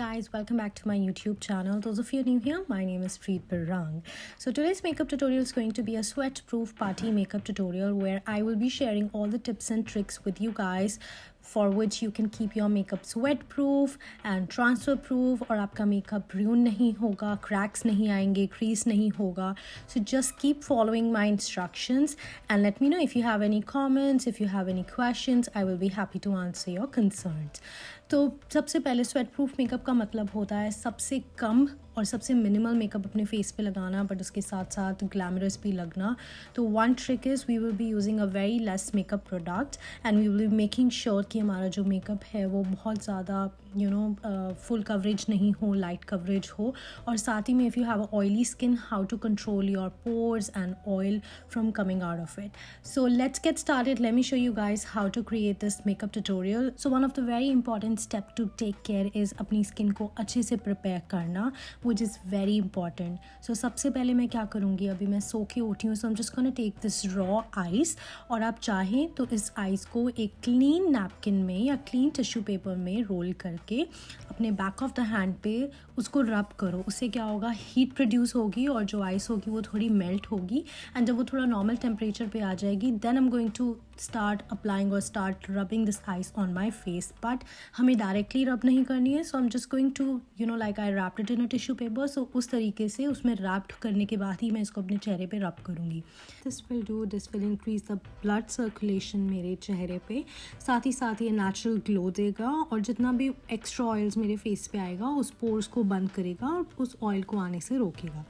guys, welcome back to my YouTube channel. Those of you new here, my name is PREET BIRANG. So today's makeup tutorial is going to be a sweat-proof party makeup tutorial where I will be sharing all the tips and tricks with you guys for which you can keep your makeup sweat proof and transfer proof और आपका makeup ruin नहीं होगा, cracks नहीं आएंगे, crease नहीं होगा. So just keep following my instructions and let me know if you have any comments, if you have any questions. I will be happy to answer your concerns. तो सबसे पहले sweat proof makeup का मतलब होता है सबसे कम और सबसे मिनिमल मेकअप अपने फेस पे लगाना बट उसके साथ साथ ग्लैमरस भी लगना. तो one trick is we will be using a very less makeup product and we will be making sure कि हमारा जो मेकअप है वो बहुत ज़्यादा फुल कवरेज नहीं हो, लाइट कवरेज हो. और साथ ही में if you have a oily skin, how to control your pores and oil from coming out of it. So let's get started. Let me show you guys how to create this makeup tutorial. So one of the very important step to take care is अपनी skin को अच्छे से prepare करना, which is very important. So सबसे पहले मैं क्या करूँगी, अभी मैं सो के उठी हूँ. So I am just gonna take this raw ice और आप चाहें तो इस आइस को एक क्लीन नैपकिन में या क्लीन टिश्यू पेपर में रोल करके अपने बैक ऑफ द हैंड पे उसको रब करो. उससे क्या होगा, हीट प्रोड्यूस होगी और जो आइस होगी वो थोड़ी मेल्ट होगी एंड जब वो थोड़ा नॉर्मल टेम्परेचर पे आ जाएगी then I am going to start applying और start rubbing this ice on my face. But हमें डायरेक्टली रब नहीं करनी है. So I am just going to like I wrapped it in a tissue paper. So उस तरीके से उसमें wrapped करने के बाद ही मैं इसको अपने चेहरे पे रब करूँगी. This will increase the blood circulation मेरे चेहरे पे. साथ ही ये नेचुरल ग्लो देगा और जितना भी एक्स्ट्रा ऑयल्स मेरे फेस पे आएगा उस पोर्स को बंद करेगा और उस ऑयल को आने से रोकेगा.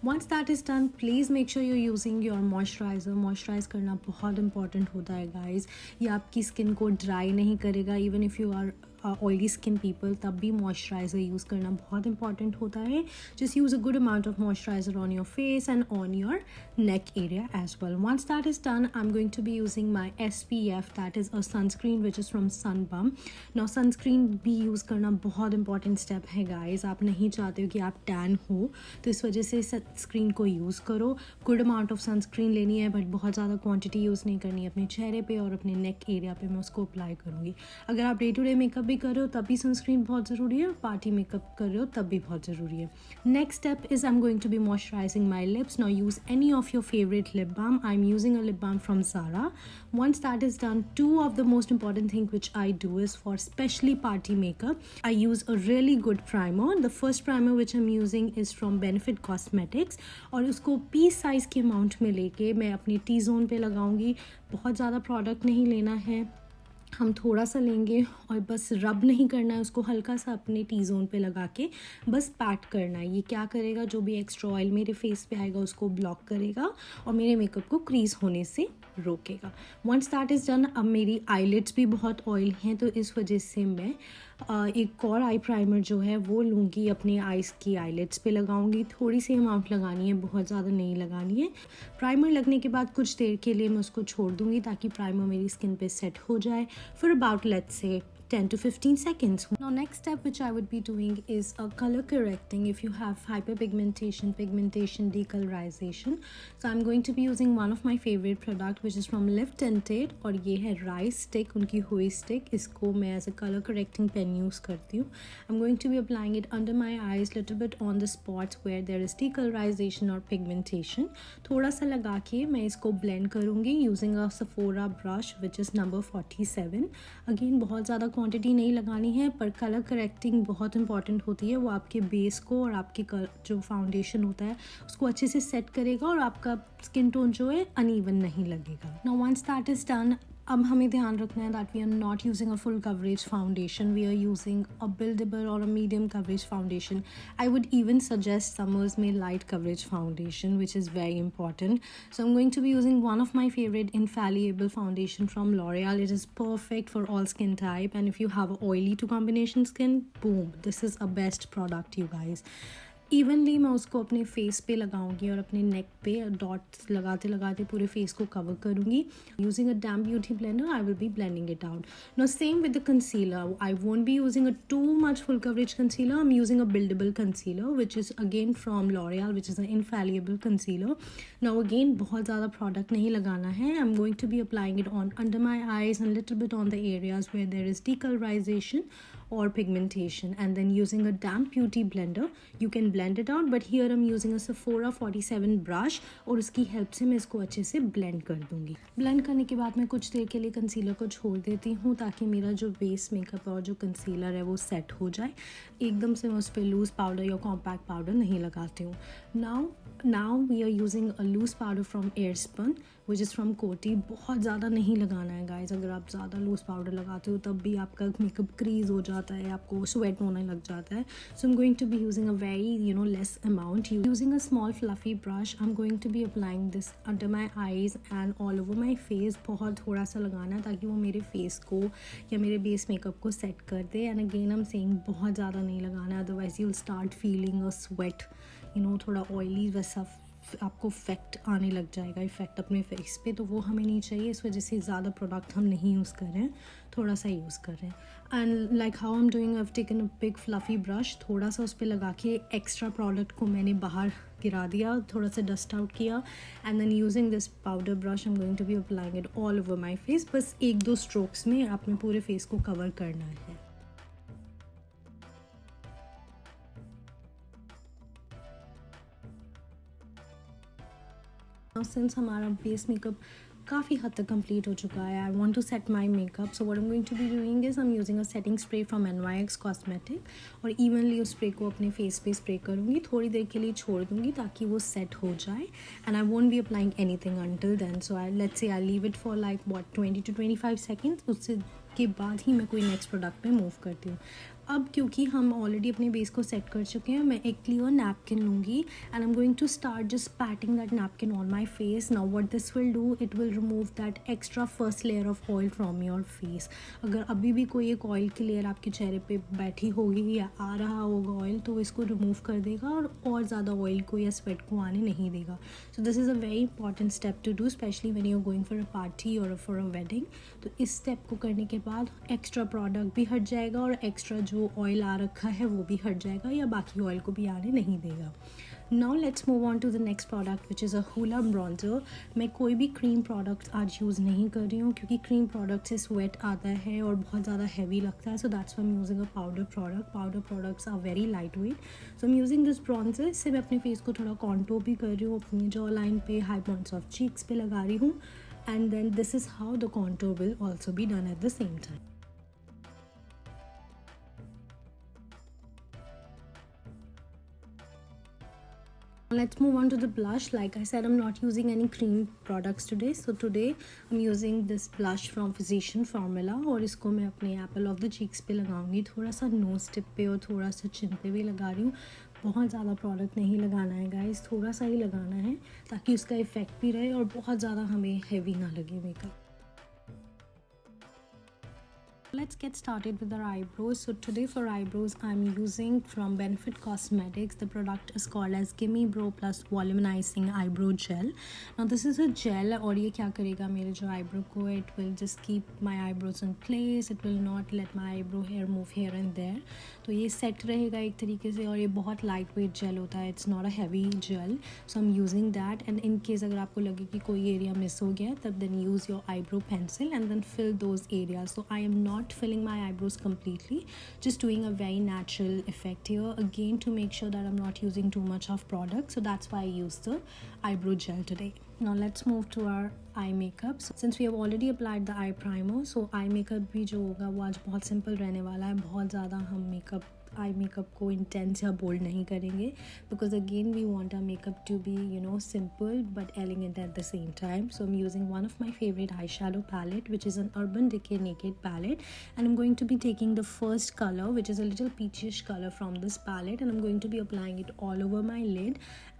Once that is done, please make sure you using your moisturiser. Moisturise करना बहुत इंपॉर्टेंट होता है गाइज. ये आपकी स्किन को ड्राई नहीं करेगा. Even if you are oily skin people, तब भी मॉइस्चराइज़र यूज़ करना बहुत इंपॉर्टेंट होता है. Just use a good amount of moisturiser on your face and on your neck area as well. Once that is done, I'm going to be using my SPF, that is a sunscreen which is from Sunbum. Now sunscreen भी use करना बहुत important step है guys. आप नहीं चाहते हो कि आप टैन हो, तो इस वजह से सनस्क्रीन को यूज़ करो. गुड अमाउंट ऑफ सनस्क्रीन लेनी है बट बहुत ज़्यादा क्वांटिटी यूज़ नहीं करनी है. अपने चेहरे पे और अपने नेक एरिया पे मैं उसको अप्लाई करूँगी. अगर आप डे टू डे मेकअप भी कर रहे हो तब भी सनस्क्रीन बहुत ज़रूरी है, पार्टी मेकअप कर रहे हो तब भी बहुत ज़रूरी है. Next step is I am going to be moisturising my lips. Now use any of your favorite lip balm. I'm using a lip balm from Zara. Once that is done, two of the most important things which I do is for especially party makeup, I use a really good primer. The first primer which I'm using is from Benefit Cosmetics और उसको piece size के amount में लेके मैं अपनी T zone पे लगाऊंगी. बहुत ज़्यादा प्रोडक्ट नहीं लेना है, हम थोड़ा सा लेंगे और बस रब नहीं करना है उसको, हल्का सा अपने टी जोन पे लगा के बस पैट करना है. ये क्या करेगा, जो भी एक्स्ट्रा ऑयल मेरे फेस पे आएगा उसको ब्लॉक करेगा और मेरे मेकअप को क्रीज होने से रोकेगा. वंस दैट इज़ डन, अब मेरी आईलिड्स भी बहुत ऑयल हैं तो इस वजह से मैं एक और आई प्राइमर जो है वो लूँगी, अपनी आइज़ की आईलिड्स पे लगाऊंगी. थोड़ी सी अमाउंट लगानी है, बहुत ज़्यादा नहीं लगानी है. प्राइमर लगने के बाद कुछ देर के लिए मैं उसको छोड़ दूँगी ताकि प्राइमर मेरी स्किन पे सेट हो जाए for about, let's say, 10 to 15 seconds. Now next step which I would be doing is a color correcting if you have hyperpigmentation, pigmentation, decolorization. So I'm going to be using one of my favorite product which is from Lift Tinted और ये है Rice Stick, उनकी हुई stick. इसको मैं as a color correcting pen use करती हूँ. I'm going to be applying it under my eyes, little bit on the spots where there is decolorization or pigmentation. थोड़ा सा लगा के मैं इसको blend करूँगी using a Sephora brush which is number 47. Again बहुत ज़्यादा क्वांटिटी नहीं लगानी है पर कलर करेक्टिंग बहुत इंपॉर्टेंट होती है. वो आपके बेस को और आपके जो फाउंडेशन होता है उसको अच्छे से सेट करेगा और आपका स्किन टोन जो है अनइवन नहीं लगेगा. Now once that is done, अब हमें ध्यान रखना है that we are not using a full coverage foundation, we are using a buildable or a medium coverage foundation. I would even suggest summers में light coverage foundation which is very important. So I am going to be using one of my favourite infallible foundation from L'Oreal. It is perfect for all skin type and if you have oily to combination skin, boom, this is a best product you guys. Evenly मैं उसको अपने face पे लगाऊंगी और अपने नेक पे dots लगाते लगाते पूरे फेस को कवर करूंगी. Using a damp beauty blender I will be blending it out. Now same with the concealer, I won't be using a too much full coverage concealer. I am using a buildable concealer which is again from L'Oreal which is a infallible concealer. Now again बहुत ज़्यादा product नहीं लगाना है. I am going to be applying it on under my eyes and little bit on the areas where there is decolorization or pigmentation. And then using a damp beauty blender you can blend it out, but here I'm using a Sephora 47 brush और उसकी help से मैं इसको अच्छे से blend कर दूँगी। Blend करने के बाद मैं कुछ देर के लिए कंसीलर को छोड़ देती हूँ ताकि मेरा जो बेस मेकअप और जो कंसीलर है वो सेट हो जाए। एकदम से मैं उस पर लूज़ पाउडर या कॉम्पैक्ट पाउडर नहीं लगाती हूँ। Now we are using a loose powder from Airspun which is from Coty. बहुत ज़्यादा नहीं लगाना है गाइज, अगर आप ज़्यादा लूज़ पाउडर लगाते हो तब भी आपका मेकअप क्रीज हो जाता है, आपको स्वेट होने लग जाता है। So I am going to be using a very less amount. Using a small fluffy brush I am going to be applying this under my eyes and all over my face. बहुत थोड़ा सा लगाना है ताकि वो मेरे face को या मेरे बेस मेकअप को सेट कर दे। And again I am saying बहुत ज़्यादा नहीं लगाना है, otherwise you will start feeling a sweat, थोड़ा ऑयली वैसा आपको इफेक्ट आने लग जाएगा, इफेक्ट अपने फेस पे, तो वो हमें नहीं चाहिए। इस वजह से ज़्यादा प्रोडक्ट हम नहीं यूज़ कर रहे हैं, थोड़ा सा यूज़ कर रहे हैं। And like how I am doing, I have taken a big fluffy brush, थोड़ा सा उस पर लगा के एक्स्ट्रा प्रोडक्ट को मैंने बाहर गिरा दिया, थोड़ा सा डस्ट आउट किया। And then using this powder brush I am going to be applying it all over my face. बस 1-2 स्ट्रोक्स में आपने पूरे फेस को कवर करना है। सिंस हमारा बेस मेकअप काफ़ी हद तक कंप्लीट हो चुका है, I want to set my makeup. So what I am going to be doing is I am using a setting spray from NYX cosmetic और इवनली उस स्प्रे को अपने फेस पे स्प्रे करूँगी, थोड़ी देर के लिए छोड़ दूँगी ताकि वो सेट हो जाए। And I won't be applying anything until then. So I let's say I leave it for like 20 to 25 seconds, उससे के बाद ही मैं कोई नेक्स्ट प्रोडक्ट पे मूव करती हूँ। अब क्योंकि हम ऑलरेडी अपने बेस को सेट कर चुके हैं, मैं एक क्लियर नैपकिन लूँगी and I am going to start just patting that napkin on my face. Now what this will do, it will remove that extra first layer of oil from your face. अगर अभी भी कोई एक oil की layer आपके चेहरे पे बैठी होगी या आ रहा होगा ऑयल, तो इसको रिमूव कर देगा और ज़्यादा ऑयल को या स्वेट को आने नहीं देगा। So this is a very important step to do, specially when you are going for a party और फॉर अ वेडिंग। तो इस स्टेप को करने के बाद एक्स्ट्रा प्रोडक्ट भी हट जाएगा और एक्स्ट्रा जो ऑयल आ रखा है वो भी हट जाएगा या बाकी ऑयल को भी आने नहीं देगा। Now let's move on to the next product which is a hula bronzer. मैं कोई भी क्रीम प्रोडक्ट्स आज यूज़ नहीं कर रही हूँ क्योंकि क्रीम प्रोडक्ट से स्वेट आता है और बहुत ज़्यादा हैवी लगता है। So that's why I am using a powder product. Powder products are very light weight. So I am using this bronzer. इससे मैं अपने फेस को थोड़ा कॉन्टोर भी कर रही हूँ, अपनी जॉ लाइन पे, हाई पॉइंट्स ऑफ चीक्स पे लगा रही हूँ। And then this is how the contour will also be done at the same time. Let's move on to the blush. Like I said, I'm not using any cream products today. So today I'm using this blush from Physician Formula और इसको मैं अपने Apple of the cheeks पे लगाऊंगी, थोड़ा सा knows tip पे और थोड़ा सा चिन पे भी लगा रही हूँ। बहुत ज़्यादा प्रोडक्ट नहीं लगाना है गाइस, थोड़ा सा ही लगाना है ताकि उसका इफेक्ट भी रहे और बहुत ज़्यादा हमें हैवी ना लगे makeup. Let's get started with our eyebrows. So today for eyebrows I'm using from Benefit Cosmetics. The product is called as Gimme Bro Plus Volumizing Eyebrow Gel. Now this is a gel और ये क्या करेगा मेरे जो eyebrow को, it will just keep my eyebrows in place. It will not let my eyebrow hair move here and there. तो ये set रहेगा एक तरीके से और ये बहुत light weight gel होता है. It's not a heavy gel. So I'm using that. And in case अगर आपको लगे कि कोई area miss हो गया तब then use your eyebrow pencil and then fill those areas. So I am not filling my eyebrows completely, just doing a very natural effect here, again to make sure that I'm not using too much of product. So that's why I use the eyebrow gel today. Now let's move to our eye makeup. So since we have already applied the eye primer, so eye makeup भी जो होगा वो आज बहुत simple रहने वाला है। बहुत ज़्यादा हम आई मेकअप को इंटेंस या बोल्ड नहीं करेंगे because again we want our makeup to be simple but elegant at the same time. So I am using one of my favourite eye shadow palette which is an Urban Decay Naked palette and I am going to be taking the first colour which is a little peachish colour from this palette and I am going to be applying it all over my lid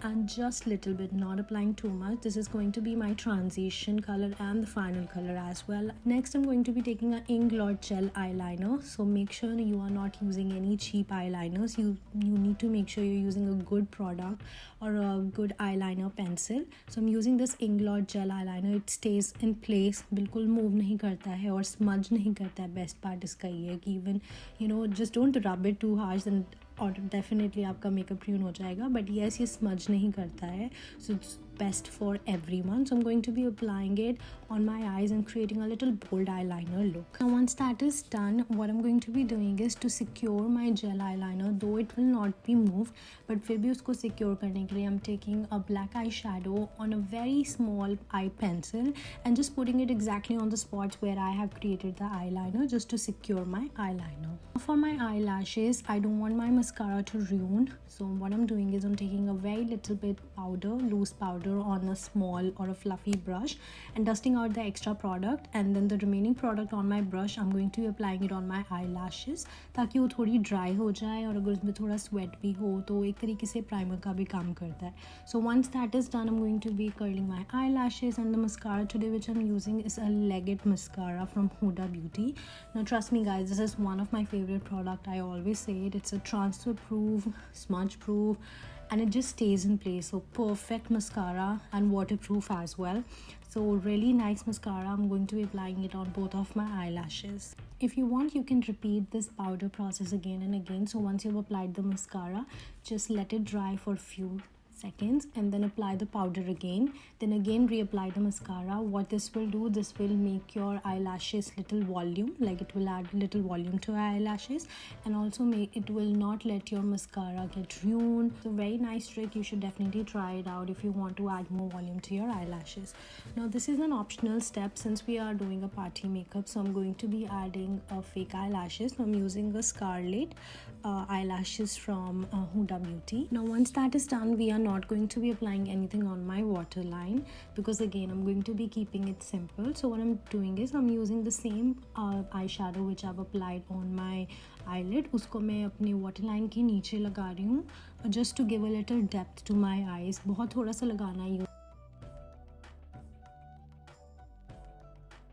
and just little bit, not applying too much. This is going to be my transition color and the final color as well. Next I'm going to be taking an Inglot gel eyeliner. So make sure you are not using any cheap eyeliners. You need to make sure you're using a good product or a good eyeliner pencil. So I'm using this Inglot gel eyeliner. It stays in place, बिल्कुल move नहीं करता है और smudge नहीं करता है. Best part इसका ये है कि even just don't rub it too harsh and और डेफिनेटली आपका मेकअप ट्यून हो जाएगा. बट येस ये स्मज नहीं करता है. सो best for everyone. So I'm going to be applying it on my eyes and creating a little bold eyeliner look. Now once that is done, what I'm going to be doing is to secure my gel eyeliner, though it will not be moved, but फिर भी उसको secure करने के लिए I'm taking a black eyeshadow on a very small eye pencil and just putting it exactly on the spots where I have created the eyeliner, just to secure my eyeliner. For my eyelashes, I don't want my mascara to ruin, so what I'm doing is I'm taking a very little bit powder, loose powder, on a small or a fluffy brush and dusting out the extra product, and then the remaining product on my brush I'm going to be applying it on my eyelashes ताकि वो थोड़ी dry हो जाए, और अगर उसमें थोड़ा sweat भी हो तो एक तरीके से प्राइमर का भी काम करता है. So once that is done, I'm going to be curling my eyelashes, and the mascara today which I'm using is a Leggett mascara from Huda Beauty. Now trust me guys, this is one of my favorite product. I always say it, it's a transfer proof, smudge proof, and it just stays in place. So perfect mascara and waterproof as well. So really nice mascara. I'm going to be applying it on both of my eyelashes. If you want, you can repeat this powder process again and again. So once you've applied the mascara, just let it dry for a few seconds and then apply the powder again, then again reapply the mascara. What this will do, this will make your eyelashes little volume, like it will add little volume to eyelashes, and also it will not let your mascara get ruined. So very nice trick. You should definitely try it out if you want to add more volume to your eyelashes. Now this is an optional step since we are doing a party makeup, so I'm going to be adding fake eyelashes. So I'm using a Scarlet eyelashes from Huda Beauty. Now once that is done, we are not going to be applying anything on my waterline because again I'm going to be keeping it simple. So what I'm doing is I'm using the same eyeshadow which I've applied on my eyelid, उसको मैं अपने waterline के नीचे लगा रही हूँ just to give a little depth to my eyes. बहुत थोड़ा सा लगाना ही.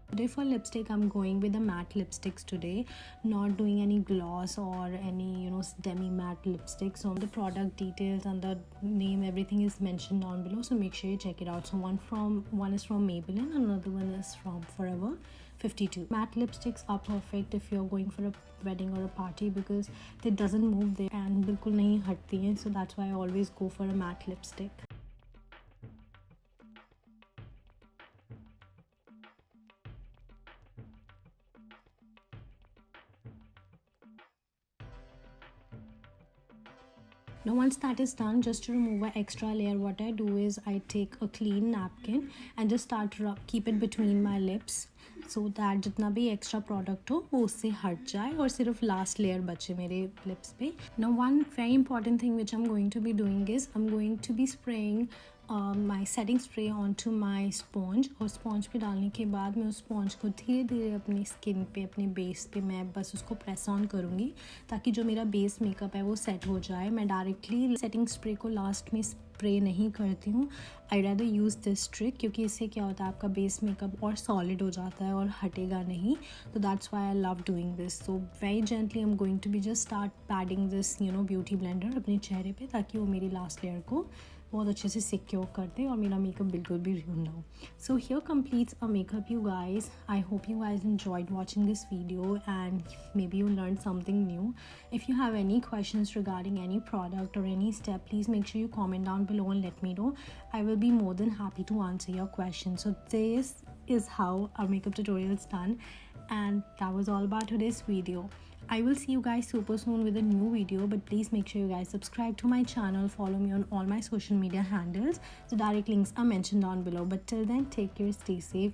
Today for lipstick, I'm going with the matte lipsticks today, not doing any gloss or any demi matte lipstick. So the product details and the name, everything is mentioned down below, so make sure you check it out. So one is from Maybelline, another one is from Forever 52. Matte lipsticks are perfect if you're going for a wedding or a party because it doesn't move there and बिल्कुल नहीं हटती हैं, so that's why I always go for a matte lipstick. Now once that is done, just to remove an extra layer, what I do is I take a clean napkin and just keep it between my lips so that जितना भी extra product हो वो उससे हट जाए और सिर्फ last layer बचे मेरे lips पे. Now one very important thing which I'm going to be doing is I'm going to be spraying my setting spray onto my sponge, और sponge पे डालने के बाद मैं उस sponge को धीरे धीरे अपनी skin पे, अपने base पे मैं बस उसको press on करूँगी ताकि जो मेरा base makeup है वो set हो जाए. मैं directly setting spray को last में स्प्रे नहीं करती हूँ. आई rather use this trick क्योंकि इससे क्या होता है आपका बेस मेकअप और सॉलिड हो जाता है और हटेगा नहीं. तो that's why I love doing this. So very gently I'm going to be just start patting this beauty blender अपने चेहरे पे ताकि वो मेरी लास्ट लेयर को बहुत अच्छे से सिक्योर कर दे और मेरा मेकअप बिल्कुल भी ruin ना हो. So here completes a makeup, you guys. I hope you guys enjoyed watching this video and maybe you learned something new. If you have any questions regarding any product or any step, please make sure you comment down below and let me know. I will be more than happy to answer your questions. So this is how our makeup tutorial is done, and that was all about today's video. I will see you guys super soon with a new video, but please make sure you guys subscribe to my channel, follow me on all my social media handles. The direct links are mentioned down below. But till then, take care, stay safe.